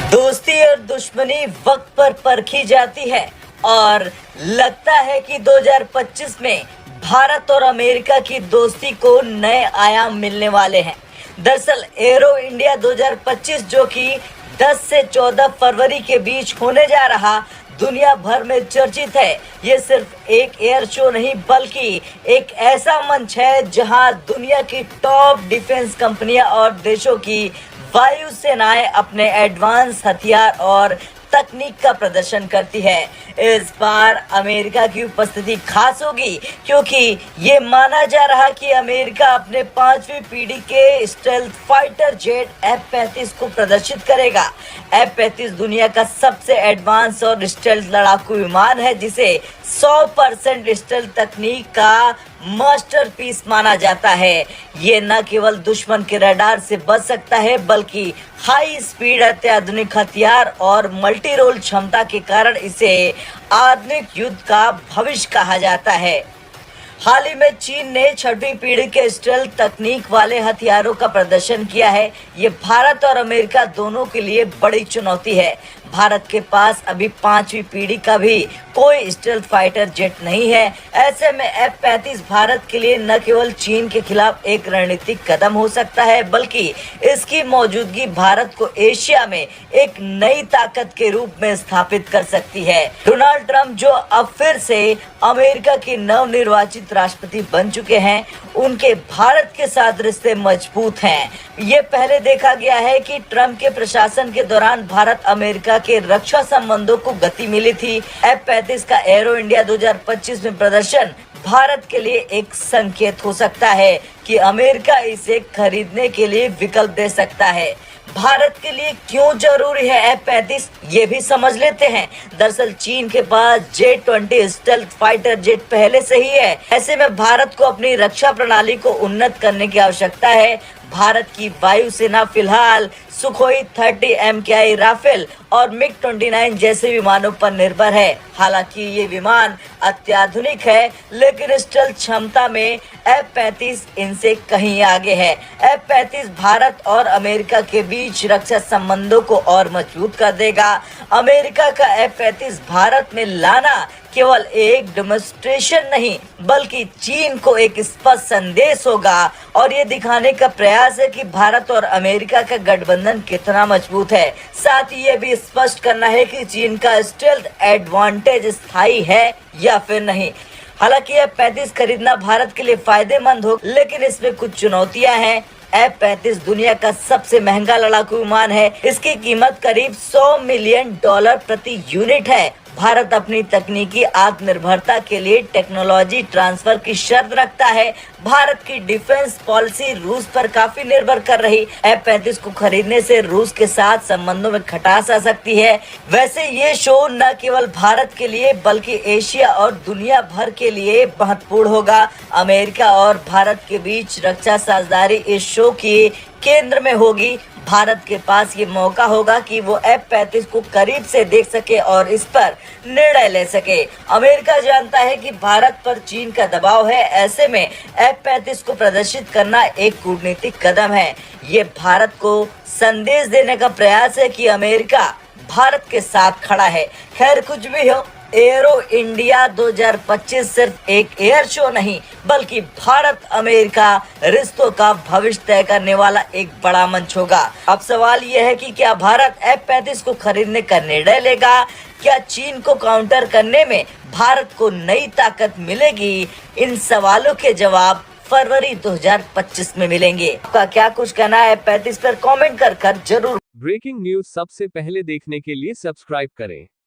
दोस्ती और दुश्मनी वक्त पर परखी जाती है और लगता है कि 2025 में भारत और अमेरिका की दोस्ती को नए आयाम मिलने वाले हैं। दरअसल एरो इंडिया 2025 जो कि 10 से 14 फरवरी के बीच होने जा रहा दुनिया भर में चर्चित है। ये सिर्फ एक एयर शो नहीं बल्कि एक ऐसा मंच है जहां दुनिया की टॉप डिफेंस कंपनियां और देशों की वायु सेनाएं अपने एडवांस हथियार और तकनीक का प्रदर्शन करती है। इस बार अमेरिका की उपस्थिति खास होगी क्योंकि ये माना जा रहा कि अमेरिका अपने 5वीं पीढ़ी के स्टेल्थ फाइटर जेट F-35 को प्रदर्शित करेगा। F-35 दुनिया का सबसे एडवांस और स्टेल्थ लड़ाकू विमान है जिसे 100% स्टेल्थ तकनीक का मास्टरपीस माना जाता है। ये न केवल दुश्मन के रडार से बच सकता है बल्कि हाई स्पीड अत्याधुनिक हथियार और मल्टी रोल क्षमता के कारण इसे आधुनिक युद्ध का भविष्य कहा जाता है। हाल ही में चीन ने 6वीं पीढ़ी के स्टेल्थ तकनीक वाले हथियारों का प्रदर्शन किया है। ये भारत और अमेरिका दोनों के लिए बड़ी चुनौती है। भारत के पास अभी 5वीं पीढ़ी का भी कोई स्टेल्थ फाइटर जेट नहीं है। ऐसे में F-35 भारत के लिए न केवल चीन के खिलाफ एक रणनीतिक कदम हो सकता है बल्कि इसकी मौजूदगी भारत को एशिया में एक नई ताकत के रूप में स्थापित कर सकती है। डोनाल्ड ट्रंप जो अब फिर से अमेरिका के नवनिर्वाचित राष्ट्रपति बन चुके हैं, उनके भारत के साथ रिश्ते मजबूत हैं। ये पहले देखा गया है कि ट्रंप के प्रशासन के दौरान भारत अमेरिका के रक्षा संबंधों को गति मिली थी। F-35 का एरो इंडिया 2025 में प्रदर्शन भारत के लिए एक संकेत हो सकता है कि अमेरिका इसे खरीदने के लिए विकल्प दे सकता है। भारत के लिए क्यों जरूरी है F-35 ये भी समझ लेते हैं। दरअसल चीन के पास J-20 स्टेल्थ फाइटर जेट पहले से ही है। ऐसे में भारत को अपनी रक्षा प्रणाली को उन्नत करने की आवश्यकता है। भारत की वायुसेना फिलहाल सुखोई 30 MKI राफेल और MiG-29 जैसे विमानों पर निर्भर है। हालांकि ये विमान अत्याधुनिक है लेकिन स्टेल्थ क्षमता में F-35 इनसे कहीं आगे है। F-35 भारत और अमेरिका के बीच रक्षा संबंधों को और मजबूत कर देगा। अमेरिका का F-35 भारत में लाना केवल एक डेमोन्स्ट्रेशन नहीं बल्कि चीन को एक स्पष्ट संदेश होगा और ये दिखाने का प्रयास है कि भारत और अमेरिका का गठबंधन कितना मजबूत है। साथ ही ये भी स्पष्ट करना है कि चीन का स्टेल्थ एडवांटेज स्थायी है या फिर नहीं। हालांकि F-35 खरीदना भारत के लिए फायदेमंद हो लेकिन इसमें कुछ चुनौतियां हैं। F-35 दुनिया का सबसे महंगा लड़ाकू विमान है। इसकी कीमत करीब $100 मिलियन प्रति यूनिट है। भारत अपनी तकनीकी आत्मनिर्भरता के लिए टेक्नोलॉजी ट्रांसफर की शर्त रखता है। भारत की डिफेंस पॉलिसी रूस पर काफी निर्भर कर रही। F-35 को खरीदने से रूस के साथ संबंधों में खटास आ सकती है। वैसे ये शो न केवल भारत के लिए बल्कि एशिया और दुनिया भर के लिए महत्वपूर्ण होगा। अमेरिका और भारत के बीच रक्षा साझेदारी इस शो के केंद्र में होगी। भारत के पास ये मौका होगा कि वो F-35 को करीब से देख सके और इस पर निर्णय ले सके। अमेरिका जानता है कि भारत पर चीन का दबाव है। ऐसे में F-35 को प्रदर्शित करना एक कूटनीतिक कदम है। ये भारत को संदेश देने का प्रयास है कि अमेरिका भारत के साथ खड़ा है। खैर कुछ भी हो, एरो इंडिया 2025 सिर्फ एक एयर शो नहीं बल्कि भारत अमेरिका रिश्तों का भविष्य तय करने वाला एक बड़ा मंच होगा। अब सवाल यह है कि क्या भारत F-35 को खरीदने का निर्णय लेगा? क्या चीन को काउंटर करने में भारत को नई ताकत मिलेगी? इन सवालों के जवाब फरवरी 2025 में मिलेंगे। आपका क्या कुछ कहना है F-35 पर कमेंट कर जरूर। ब्रेकिंग न्यूज सबसे पहले देखने के लिए सब्सक्राइब करें।